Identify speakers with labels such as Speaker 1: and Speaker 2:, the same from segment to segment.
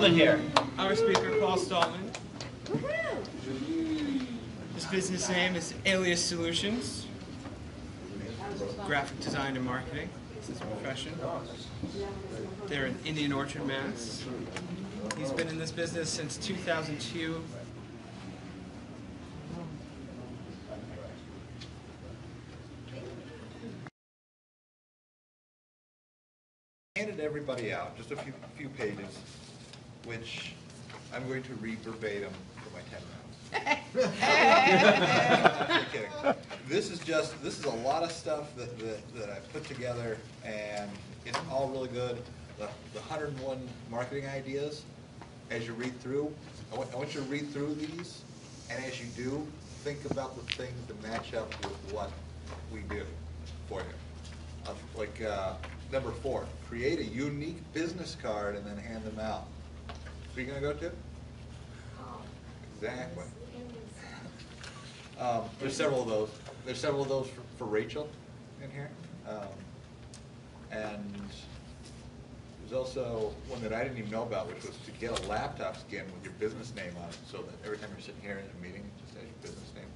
Speaker 1: Stallman here.
Speaker 2: Our speaker, Paul Stallman. His business name is Alias Solutions. Graphic design and marketing is his profession. They're in Indian Orchard, Mass. He's been in this business since 2002.
Speaker 3: Handed everybody out just a few pages, which I'm going to read verbatim for my 10 rounds. I'm kidding. This is a lot of stuff that I put together, and it's all really good. The 101 marketing ideas, as you read through, I want you to read through these, and as you do, think about the things that match up with what we do for you. Number 4, create a unique business card and then hand them out. Who are you going to go to? Exactly. There's several of those. There's several of those for Rachel in here. And there's also one that I didn't even know about, which was to get a laptop skin with your business name on it, so that every time you're sitting here in a meeting, it just has your business name.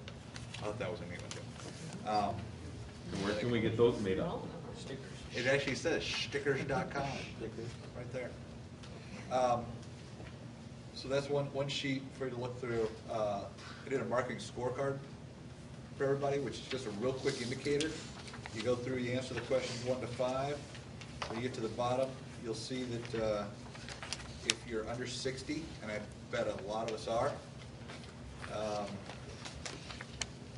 Speaker 3: I thought that was a neat one too.
Speaker 4: Where can we get those made up?
Speaker 1: Stickers.
Speaker 3: It actually says stickers.com right there. So that's one sheet for you to look through. I did a marketing scorecard for everybody, which is just a real quick indicator. You go through, you answer the questions 1 to 5. When you get to the bottom, you'll see that if you're under 60, and I bet a lot of us are,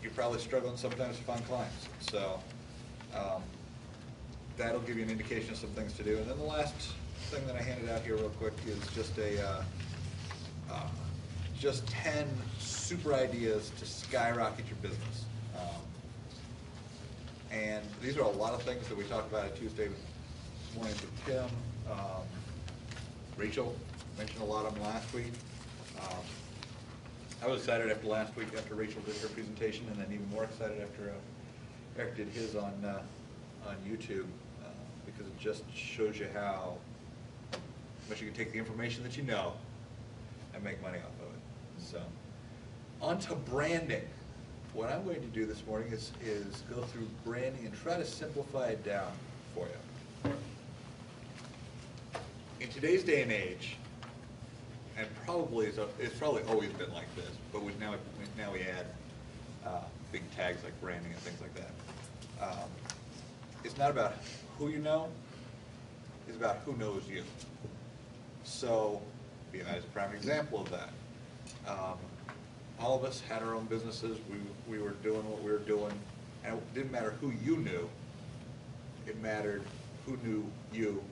Speaker 3: you're probably struggling sometimes to find clients. So that'll give you an indication of some things to do. And then the last thing that I handed out here real quick is just 10 super ideas to skyrocket your business. And these are a lot of things that we talked about at Tuesday morning with Tim. Rachel mentioned a lot of them last week. I was excited after last week after Rachel did her presentation, and then even more excited after Eric did his on YouTube, because it just shows you how much you can take the information that you know and make money off of it. So, on to branding. What I'm going to do this morning is go through branding and try to simplify it down for you. In today's day and age, and it's probably always been like this, but now we add big tags like branding and things like that. It's not about who you know, it's about who knows you. So, BNI is a prime example of that. All of us had our own businesses. We were doing what we were doing, and it didn't matter who you knew. It mattered who knew you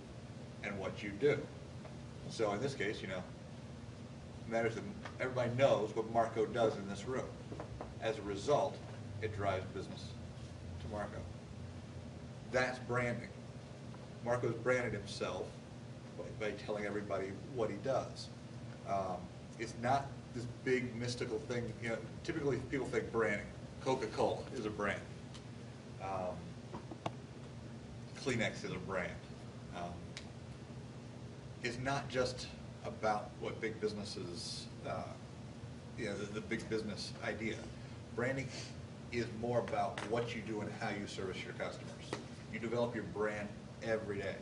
Speaker 3: and what you do. So in this case, it matters that everybody knows what Marco does in this room. As a result, it drives business to Marco. That's branding. Marco's branded himself by telling everybody what he does. It's not this big mystical thing. Typically people think branding. Coca-Cola is a brand. Kleenex is a brand. It's not just about what big businesses, the big business idea. Branding is more about what you do and how you service your customers. You develop your brand every day.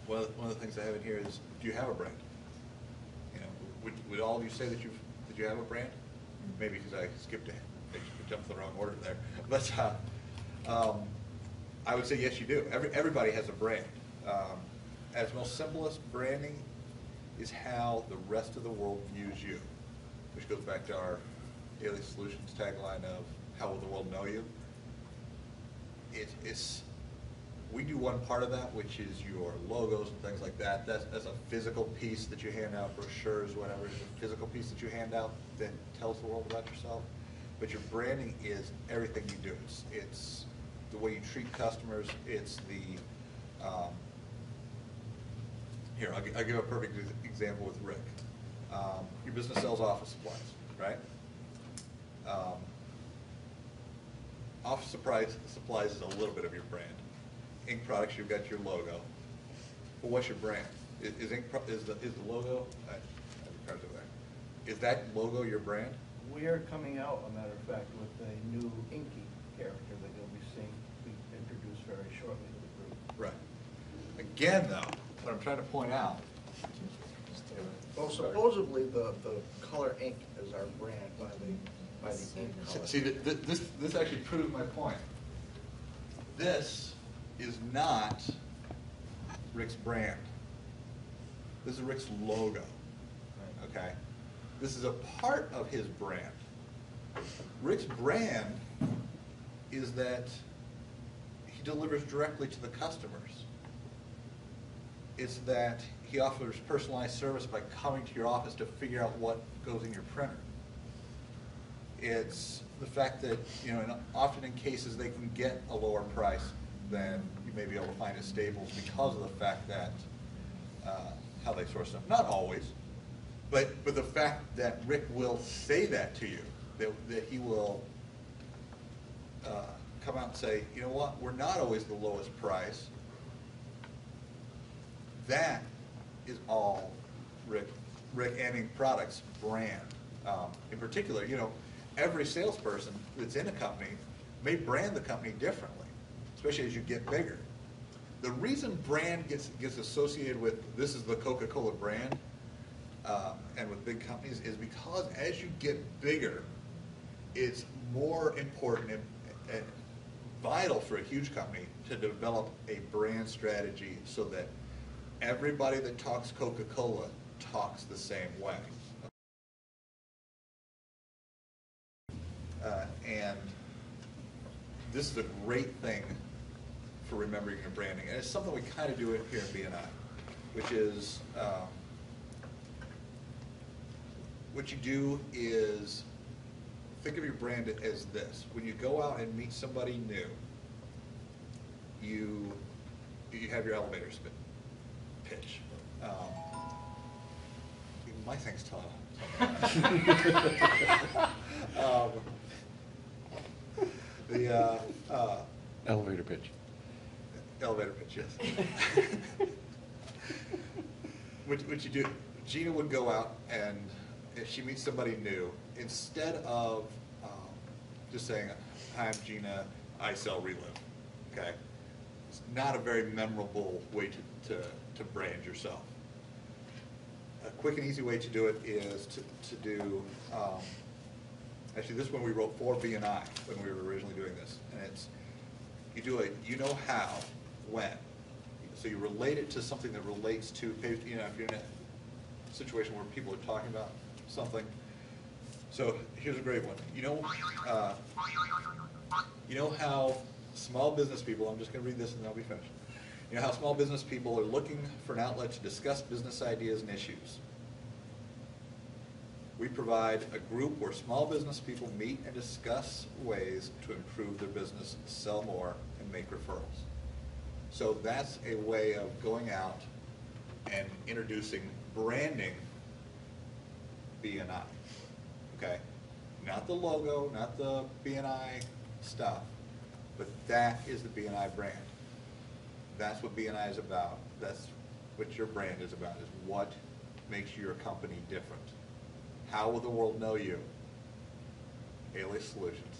Speaker 3: One of the things I have in here is, do you have a brand? Would all of you say that you have a brand? Maybe because I jumped the wrong order there. But I would say yes, you do. Everybody has a brand. At its most simplest, branding is how the rest of the world views you, which goes back to our Alias Solutions tagline of how will the world know you. We do one part of that, which is your logos and things like that. That's a physical piece that you hand out, brochures, whatever. It's a physical piece that you hand out that tells the world about yourself. But your branding is everything you do. It's the way you treat customers. It's the here, I'll give a perfect example with Rick. Your business sells office supplies, right? Office supplies is a little bit of your brand. Ink products, you've got your logo. Well, what's your brand? Is the logo? I have the cards over there. Is that logo your brand?
Speaker 1: We are coming out, a matter of fact, with a new Inky character that you'll be seeing be introduced very shortly to the group.
Speaker 3: Right. Again, though, what I'm trying to point out.
Speaker 1: Well, supposedly the color ink is our brand by the ink color.
Speaker 3: See, this actually proves my point. This is not Rick's brand. This is Rick's logo. Okay? This is a part of his brand. Rick's brand is that he delivers directly to the customers. It's that he offers personalized service by coming to your office to figure out what goes in your printer. It's the fact that, often in cases they can get a lower price than you may be able to find at Staples because of the fact that how they source stuff. Not always, but the fact that Rick will say that to you, that he will come out and say, you know what, we're not always the lowest price. That is all Rick Anning Products brand. In particular, every salesperson that's in a company may brand the company differently, especially as you get bigger. The reason brand gets associated with this is the Coca-Cola brand and with big companies is because as you get bigger, it's more important and vital for a huge company to develop a brand strategy so that everybody that talks Coca-Cola talks the same way. And this is a great thing for remembering your branding. And it's something we kind of do it here at BNI, which is what you do is think of your brand as this. When you go out and meet somebody new, you have your elevator pitch. My thing's tough.
Speaker 4: Elevator pitch.
Speaker 3: Elevator pitch, yes. What you do, Gina would go out and if she meets somebody new, instead of just saying, hi, I'm Gina, I sell Relive, okay? It's not a very memorable way to brand yourself. A quick and easy way to do it is to do, actually this one we wrote for BNI when we were originally doing this, and it's, you do a you know how, when. So you relate it to something that relates to, if you're in a situation where people are talking about something. So here's a great one. You know how small business people, I'm just going to read this and then I'll be finished. You know how small business people are looking for an outlet to discuss business ideas and issues. We provide a group where small business people meet and discuss ways to improve their business, sell more, and make referrals. So that's a way of going out and introducing branding BNI, okay? Not the logo, not the BNI stuff, but that is the BNI brand. That's what BNI is about. That's what your brand is about, is what makes your company different. How will the world know you? Alias Solutions.